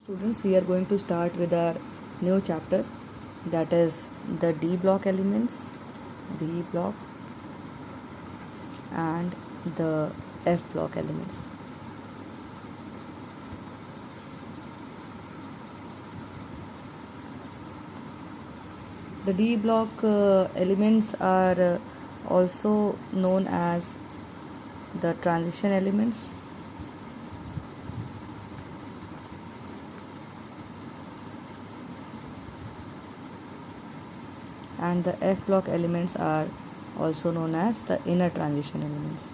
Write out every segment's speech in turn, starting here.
Students, we are going to start with our new chapter, that is the D block elements, D block, and the F block elements. The D block elements are also known as the transition elements. And the F block elements are also known as the inner transition elements.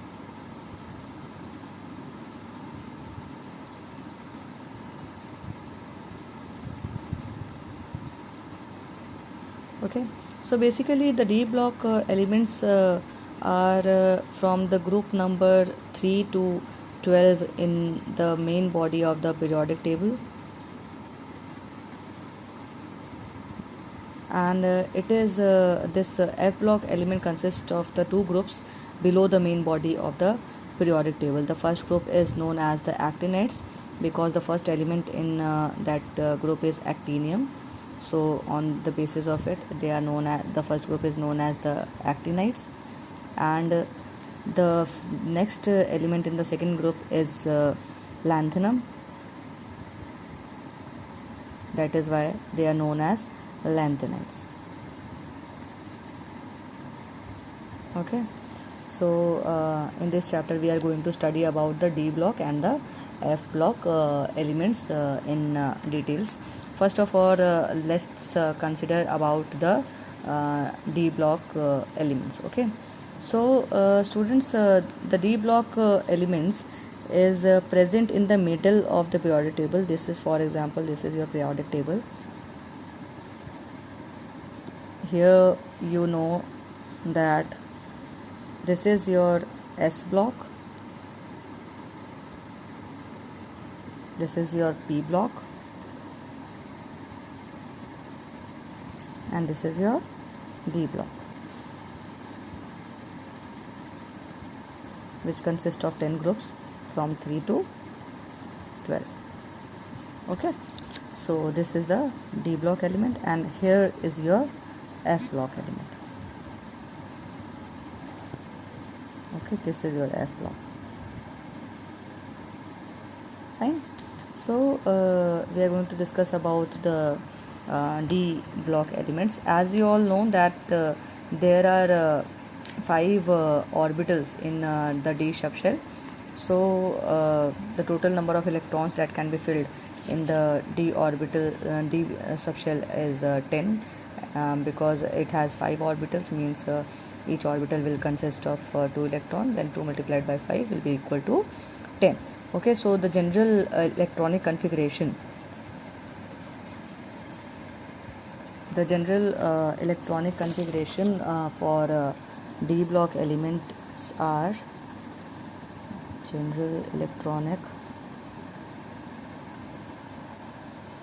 Okay, so basically the D block elements are from the group number 3 to 12 in the main body of the periodic table. And it is this F block element consists of the two groups below the main body of the periodic table. The first group is known as the actinides because the first element in that group is actinium. So on the basis of it, they are known as, the first group is known as the actinides. And the next element in the second group is lanthanum. That is why they are known as lanthanides. Okay, so in this chapter we are going to study about the D block and the F block elements in details. First of all, let's consider about the D block elements. Okay, so students, the D block elements is present in the middle of the periodic table. This is, for example, this is your periodic table. Here you know that this is your S block, this is your P block, and this is your D block, which consists of 10 groups from 3 to 12. Okay, so this is the D block element, and here is your F block element. Okay, this is your F block. Fine. So we are going to discuss about the D block elements. As you all know that there are 5 orbitals in the D subshell. So the total number of electrons that can be filled in the D orbital D subshell is 10. Because it has 5 orbitals, means each orbital will consist of 2 electrons, then 2 multiplied by 5 will be equal to 10. Okay, so the general electronic configuration, for D block elements are general electronic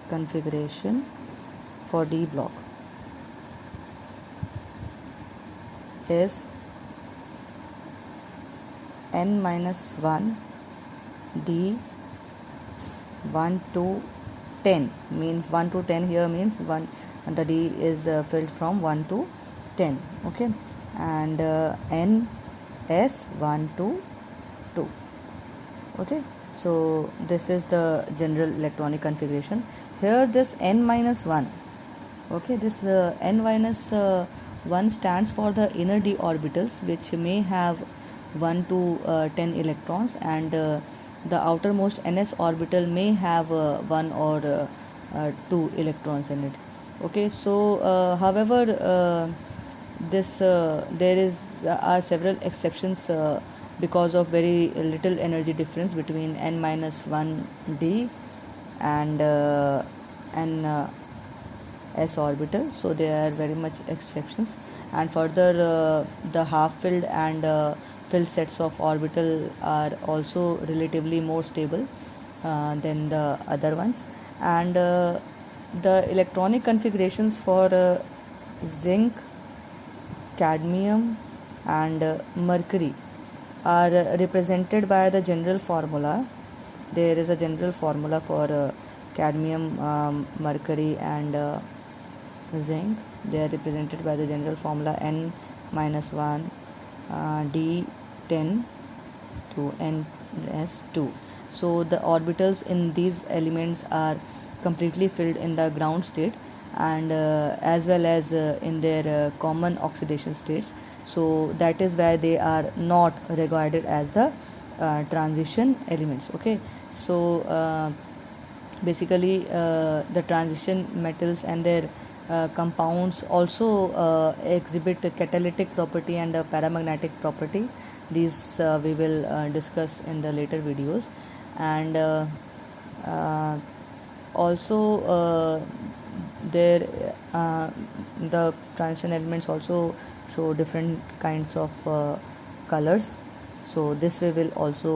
configuration for D block is n minus 1 D 1 to 10, means 1 to 10 here means 1, and the D is filled from 1 to 10. Okay, and n s 1 to 2. Okay, so this is the general electronic configuration. Here this n minus 1, okay, this n minus 1 stands for the inner D orbitals, which may have 1 to 10 electrons, and the outermost ns orbital may have 1 or 2 electrons in it. Okay, so however there are several exceptions because of very little energy difference between n minus 1 D and n s orbital, so there are very much exceptions. And further the half filled and filled sets of orbital are also relatively more stable than the other ones. And the electronic configurations for zinc, cadmium and mercury are represented by the general formula. There is a general formula for cadmium, mercury and zinc. They are represented by the general formula n minus 1 d10 to ns2. So the orbitals in these elements are completely filled in the ground state, and as well as in their common oxidation states. So that is why they are not regarded as the transition elements. Okay, so basically the transition metals and their compounds also exhibit a catalytic property and a paramagnetic property. These we will discuss in the later videos. And also there the transition elements also show different kinds of colors. So this we will also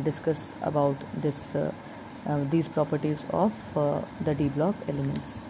discuss about this these properties of the d block elements.